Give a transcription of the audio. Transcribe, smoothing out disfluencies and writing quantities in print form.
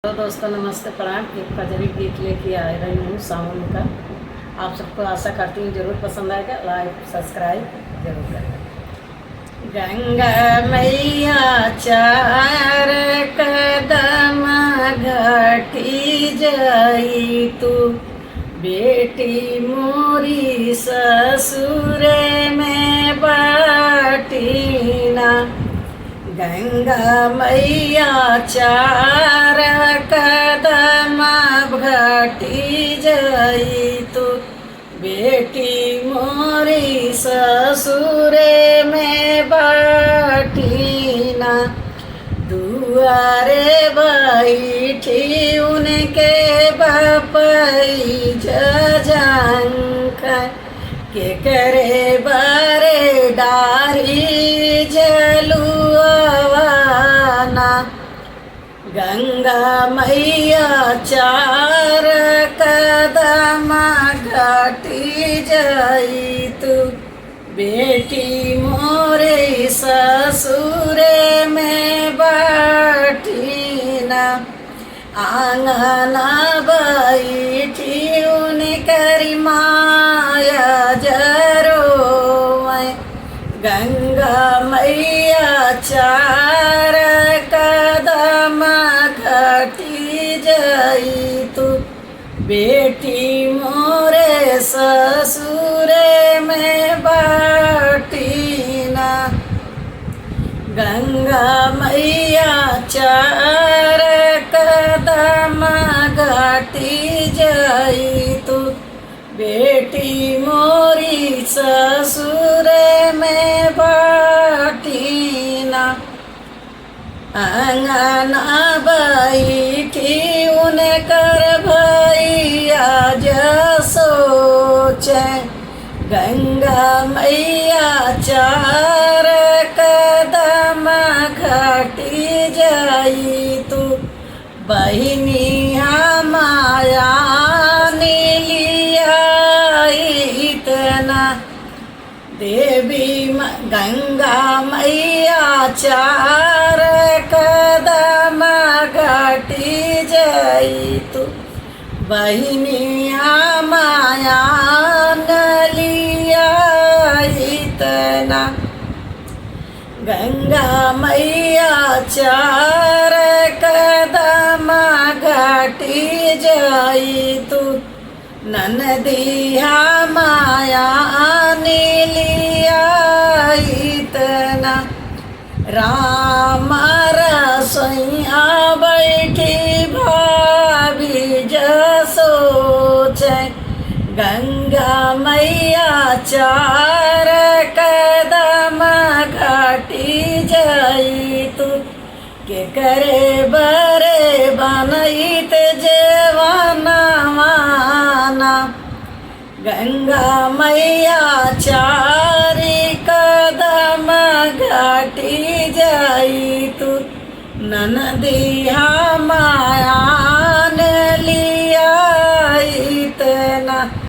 तो दोस्तों नमस्ते प्रणाम। एक भजन गीत लेके आ रही हूँ सावन का। आप सबको आशा करती हूँ जरूर पसंद आएगा। लाइक सब्सक्राइब जरूर करें। गंगा मैया चार कदम घटी जाई तू, बेटी मोरी ससुर में बाटी ना। गंगा मैया चार कदम घटी जाई तू, बेटी मोरी ससुरे में बाटीना। दुआरे बैठी उनके बापई जंख के करे बारे डारी जलुआना। गंगा मैया चार कदम घटी जाई तू, बेटी मोरे ससुरे में बाटीना। आंगना बैठी उनकरी माया जरो गंगा मैया चार कदम घटी जाई तू, बेटी मोरे ससुरे में बाटीना। गंगा मैया चार कदम घटी जाई तू, बेटी मोरी ससुर में बाटीना। अंगना बैठी उनकर भैया सोचे, गंगा मैया चार कदम घटी जाई तू, बहिनी माया नीलिया इतना। देवी गंगा मैया चार कदम घटी जाई तू, बहिनी माया नलिया इतना। गंगा मैया चार कदम घटी जाई तू, ननदिया माया नीलिया इतना। राम रसोइया बैठी भाभी सोचे, गंगा मैया चार कदम घटी जाई तू, के करे बरे बनईत जेवाना माना। गंगा मैया चारी कदम घटी जाई तू, ननदिया माया लिया इतना।